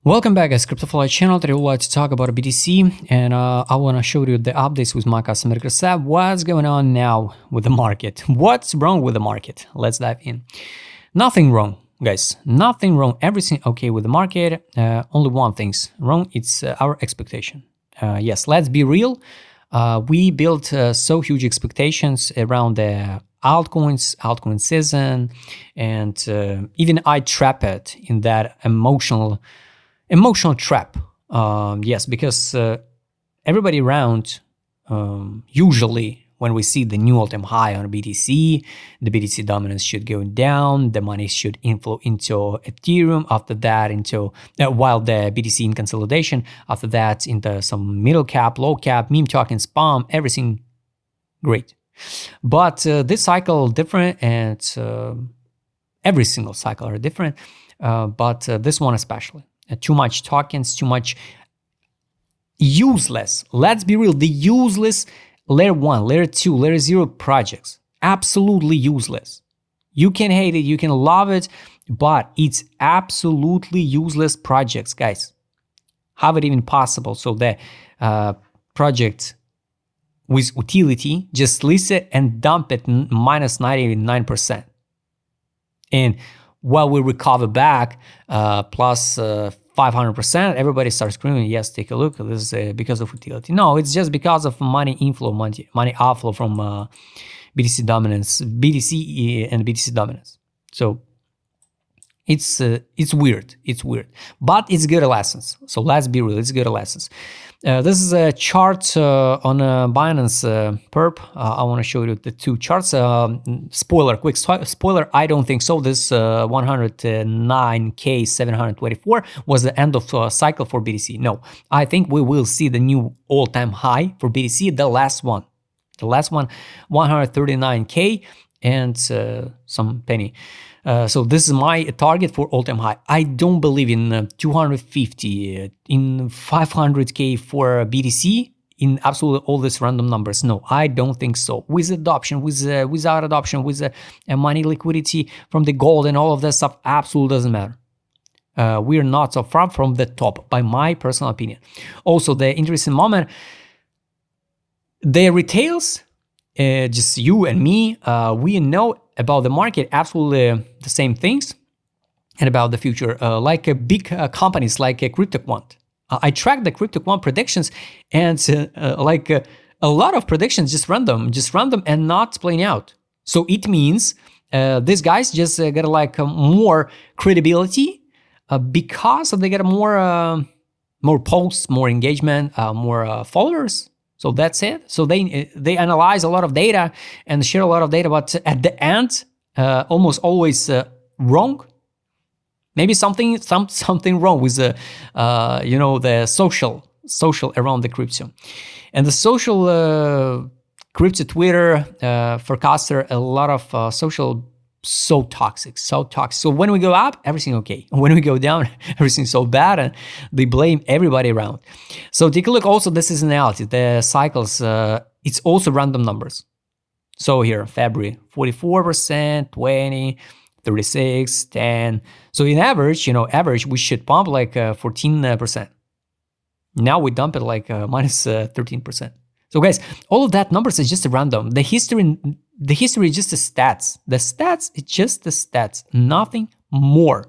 Welcome back guys, CryptoFly channel. Today I would like to talk about BTC and I want to show you the updates with my customer Krasab. What's going on now with the market? What's wrong with the market? Let's dive in. Nothing wrong, guys. Nothing wrong. Everything okay with the market. Only one thing's wrong. It's our expectation. Yes, let's be real. We built so huge expectations around the altcoin season, and even I trapped in that emotional trap. Yes, because everybody around, usually when we see the new all-time high on BTC, the BTC dominance should go down, the money should inflow into Ethereum, after that into, while the BTC in consolidation, after that into some middle cap, low cap, meme tokens, POM, everything great. But this cycle different, and every single cycle are different, but this one especially. Too much tokens, too much useless. Let's be real, the useless layer 1, layer 2, layer 0 projects. Absolutely useless. You can hate it, you can love it, but it's absolutely useless projects, guys. How it even possible? So the project with utility just list it and dump it minus 99%. And while we recover back plus 500%, everybody starts screaming, yes, take a look, this is because of utility. No, it's just because of money inflow, money outflow from BTC dominance, BTC and BTC dominance. So it's weird, but it's good lessons. So let's be real, it's good lessons. This is a chart on Binance Perp. I want to show you the two charts. Spoiler, quick spoiler, I don't think so. This 109K724 was the end of cycle for BTC. No, I think we will see the new all-time high for BTC, the last one, 139K and some penny. So this is my target for all-time high. I don't believe in 250, in 500K for BTC, in absolutely all these random numbers. No, I don't think so. With adoption, without adoption, with money liquidity from the gold and all of that stuff, absolutely doesn't matter. We are not so far from the top, by my personal opinion. Also, the interesting moment, the retails, just you and me, we know about the market absolutely the same things and about the future, like big companies like CryptoQuant. I track the CryptoQuant predictions, and like a lot of predictions just random and not playing out. So it means these guys just get like more credibility because they get more posts, more engagement, more followers. So that's it. So they analyze a lot of data and share a lot of data, but at the end, almost always wrong. Maybe something wrong with the the social around the crypto, and the social crypto Twitter forecaster, a lot of social. So toxic. So when we go up, everything okay. When we go down, everything's so bad, and they blame everybody around. So take a look also the seasonality, the cycles, it's also random numbers. So here, February, 44%, 20, 36, 10. So in average, we should pump like 14%. Now we dump it like minus 13%. So guys, all of that numbers is just a random. The history is just the stats. The stats, it's just the stats, nothing more.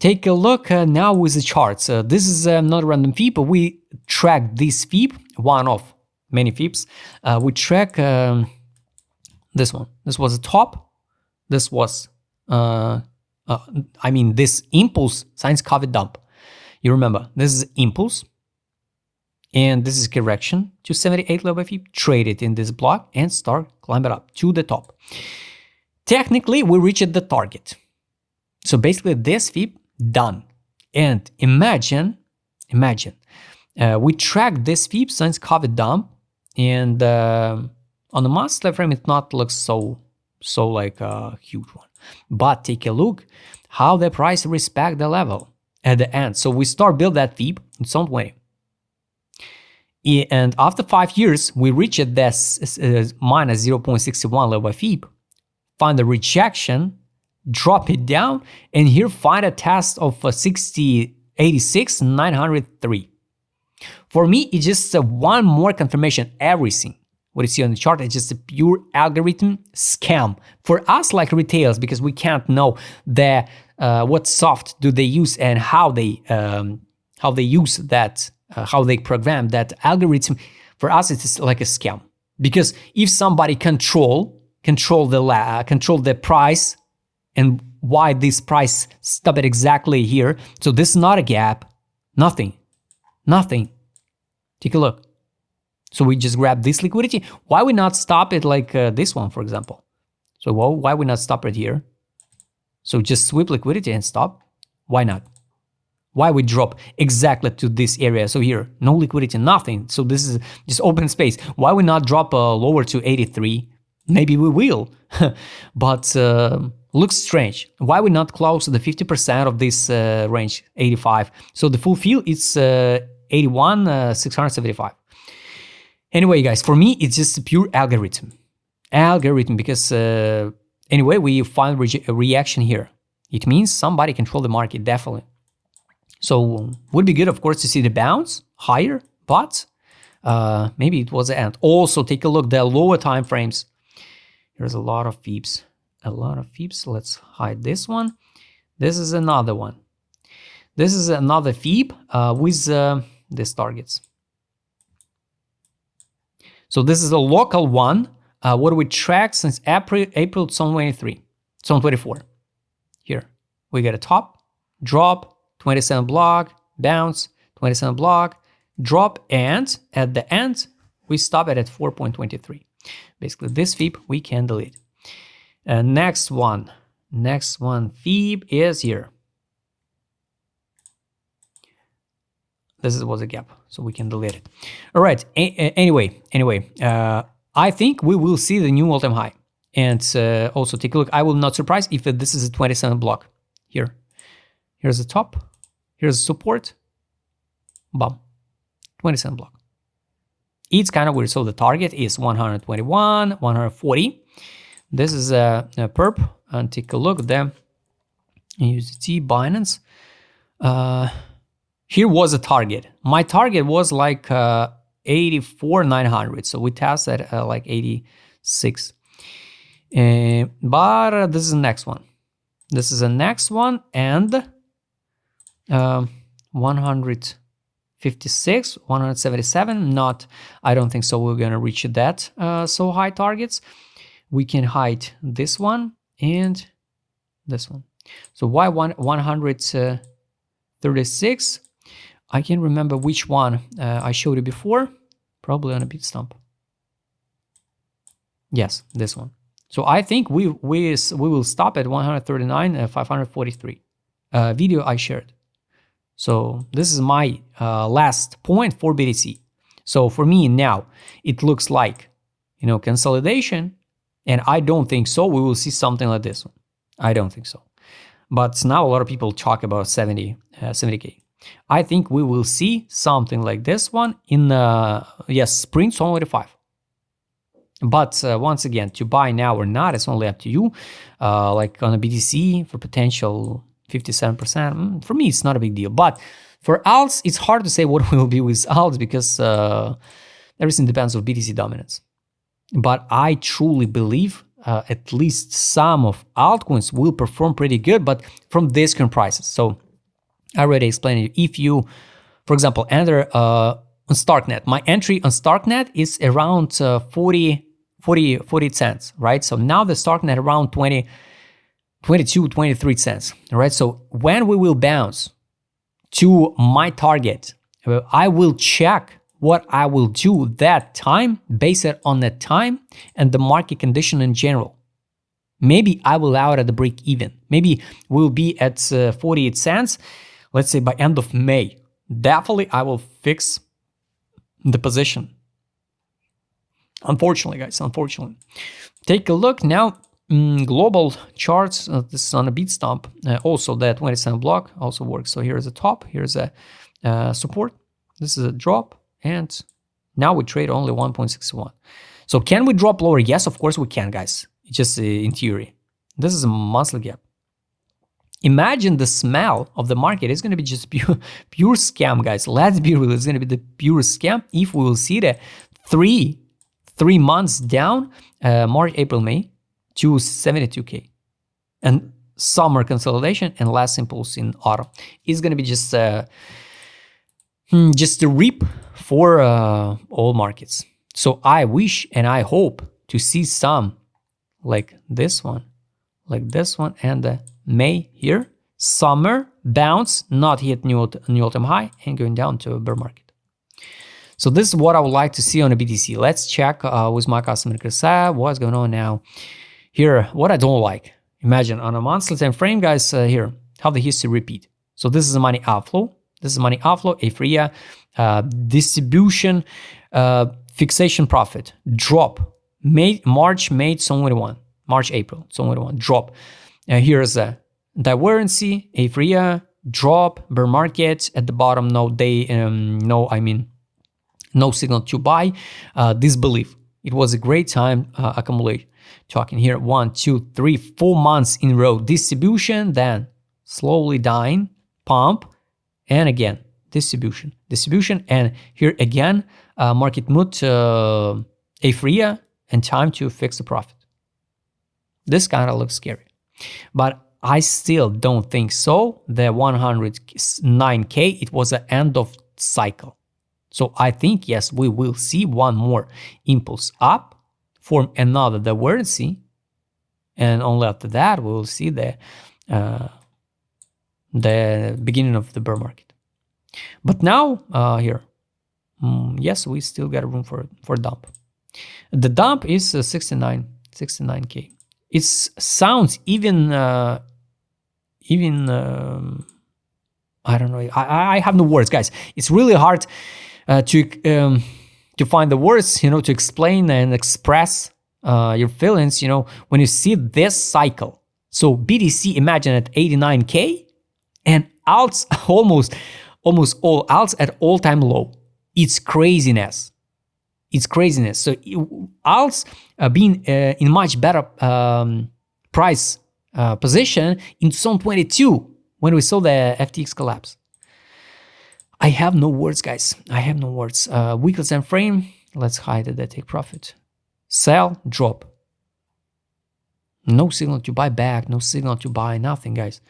Take a look now with the charts. This is not a random feed, but we track this feed, one of many feeds. We track this one. This was the top. This was, this impulse since COVID dump. You remember, this is impulse. And this is correction to 78 level feet, trade it in this block and start climbing up to the top. Technically, we reached the target. So basically this feed done. And imagine, we tracked this feed since COVID dump, and on the monthly time frame, it not looks so like a huge one. But take a look how the price respect the level at the end. So we start build that feed in some way. And after 5 years, we reached this minus 0.61 level FIB, find the rejection, drop it down, and here find a test of 60 86,903. For me, it's just one more confirmation. Everything what you see on the chart is just a pure algorithm scam for us, like retailers, because we can't know the what soft do they use and how they use that, how they program that algorithm. For us, it's like a scam, because if somebody control the price, and why this price stop it exactly here, so this is not a gap, nothing. Take a look. So we just grab this liquidity. Why we not stop it like this one, for example? So why we not stop it here? So just sweep liquidity and stop. Why not? Why we drop exactly to this area? So here, no liquidity, nothing. So this is just open space. Why we not drop lower to 83? Maybe we will, but looks strange. Why we not close to the 50% of this range, 85? So the full fill is 81,675. Anyway, guys, for me, it's just a pure algorithm, because anyway, we find a reaction here. It means somebody control the market, definitely. So would be good, of course, to see the bounce higher, but maybe it was the end. Also, take a look the lower time frames. There's a lot of Fibs, Let's hide this one. This is another one. This is another Fib with these targets. So this is a local one. What we track since April 2024. Here we get a top, drop, 27 block, bounce, 27 block, drop, and at the end we stop it at 4.23. Basically, this Fib we can delete. Next one Fib is here. This was a gap, so we can delete it. All right. Anyway, I think we will see the new all-time high. And also take a look. I will not surprise if this is a 27 block here. Here's the top. Here's the support. Bam. 27 block. It's kind of weird. So the target is 121, 140. This is a perp. And take a look at them. USDT, Binance. Here was a target. My target was like 84,900. So we tested like 86. But this is the next one. And 156, 177. I don't think so. We're gonna reach that so high targets. We can hide this one and this one. So why 136? I can't remember which one I showed you before. Probably on a Bitstamp. Yes, this one. So I think we will stop at 139, 543 video I shared. So this is my last point for BTC. So for me now, it looks like, consolidation, and I don't think so. We will see something like this one. I don't think so. But now a lot of people talk about 70K. I think we will see something like this one in spring 2025. But once again, to buy now or not, it's only up to you. Like on a BTC for potential 57%, for me, it's not a big deal. But for alts, it's hard to say what will be with alts because everything depends on BTC dominance. But I truly believe at least some of altcoins will perform pretty good, but from these current prices. So I already explained it. If you, for example, enter on Starknet, my entry on Starknet is around 40 cents, right? So now the Starknet around 22, 23 cents, right? So when we will bounce to my target, I will check what I will do that time based on that time and the market condition in general. Maybe I will out at the break even. Maybe we'll be at 48 cents, let's say by end of May. Definitely I will fix the position. Unfortunately, guys, Take a look now. Global charts, this is on a Bitstamp. Also that 27 block also works. So here's a top, here's a support. This is a drop. And now we trade only 1.61. So can we drop lower? Yes, of course we can, guys. It's just in theory. This is a monthly gap. Imagine the smell of the market is going to be just pure scam, guys. Let's be real. It's going to be the pure scam if we will see the three months down, March, April, May, to 72K. And summer consolidation and last impulse in autumn. It's going to be just a rip for all markets. So I wish and I hope to see some like this one, and May here, summer bounce, not hit new all-time high and going down to a bear market. So this is what I would like to see on a BTC. Let's check with my customer what's going on now. Here, what I don't like. Imagine on a monthly time frame, guys, here, how the history repeat. So this is a money outflow. This is money outflow, Aphria, distribution, fixation profit, drop. March, May, 2021. March, April, 2021, drop. Here's a divergence, Aphria, drop, bear market. At the bottom, no signal to buy. Disbelief. It was a great time accumulate. Talking here 1, 2, 3, 4 months in a row. Distribution, then slowly dying, pump, and again distribution, and here again market mood, Aphria, and time to fix the profit. This kind of looks scary, but I still don't think so. The 109K, it was the end of cycle. So I think, yes, we will see one more impulse up, form another divergence, and only after that we will see the beginning of the bear market. But now here, yes, we still got room for dump. The dump is 69K. It sounds even I don't know. I have no words, guys. It's really hard to find the words, to explain and express your feelings, when you see this cycle. So BTC, imagine at 89K, and alts almost all alts at all-time low. It's craziness. So alts being in much better price position in 2022 when we saw the FTX collapse. I have no words, guys. I have no words. Weekly time frame. Let's hide the take profit. Sell, drop. No signal to buy back. No signal to buy nothing, guys.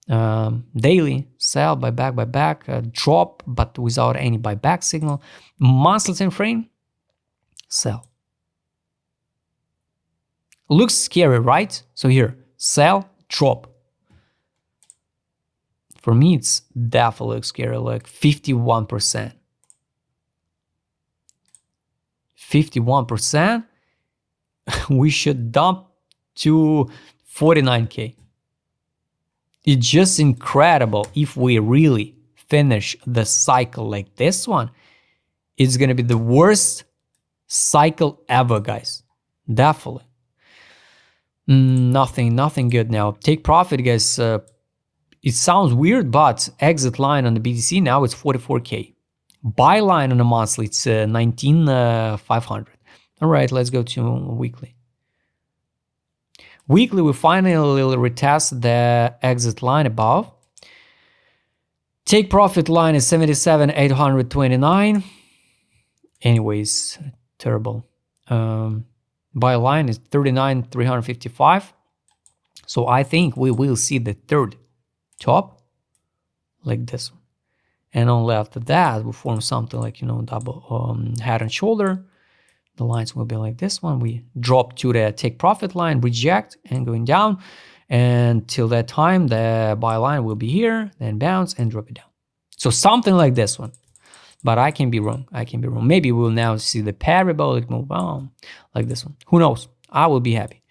Daily, sell, buy back, drop, but without any buyback signal. Monthly time frame. Sell. Looks scary, right? So here, sell, drop. For me, it's definitely scary, like 51%. 51%, we should dump to 49K. It's just incredible. If we really finish the cycle like this one, it's going to be the worst cycle ever, guys. Definitely. Nothing good now. Take profit, guys. It sounds weird, but exit line on the BTC now it's 44K. Buy line on the monthly, it's 19,500. All right, let's go to weekly. Weekly, we finally retest the exit line above. Take profit line is 77,829. Anyways, terrible. Buy line is 39,355. So I think we will see the third top like this one, and only after that we form something like double head and shoulder. The lines will be like this one. We drop to the take profit line, reject, and going down, and till that time the buy line will be here, then bounce and drop it down. So something like this one, but I can be wrong. Maybe we'll now see the parabolic move on like this one. Who knows? I will be happy.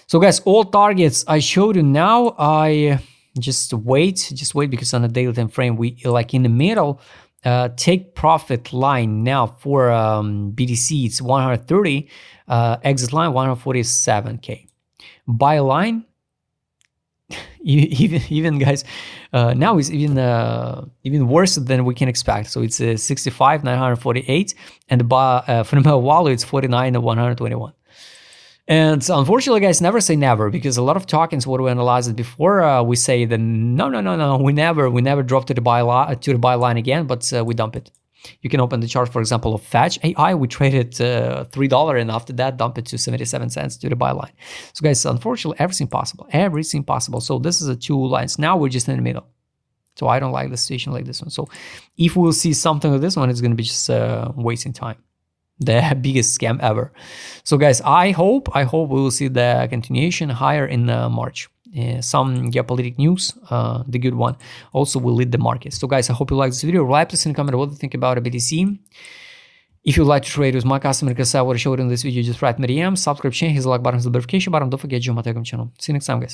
So guys, all targets I showed you now. I just wait because on the daily time frame we like in the middle. Take profit line now for BTC it's 130, exit line 147K. Buy line even guys, now is even worse than we can expect. So it's 65,948, and the fundamental value it's 49,121. And unfortunately, guys, never say never, because a lot of tokens, what we analyzed before, we say that no, we never drop to the buy line again, but we dump it. You can open the chart, for example, of Fetch AI. We traded $3, and after that, dump it to 77 cents to the buy line. So, guys, unfortunately, everything possible. So this is a 2 lines. Now we're just in the middle. So I don't like the situation like this one. So if we'll see something like this one, it's going to be just wasting time. The biggest scam ever. So guys, I hope we will see the continuation higher in March. Some geopolitical news, the good one, also will lead the market. So guys, I hope you like this video. Write us in the comment what you think about a BTC. If you'd like to trade with my customer, because I would show it in this video, just write me DM, subscribe, channel, hit the like button, hit the notification button. Don't forget to join my Telegram channel. See you next time, guys.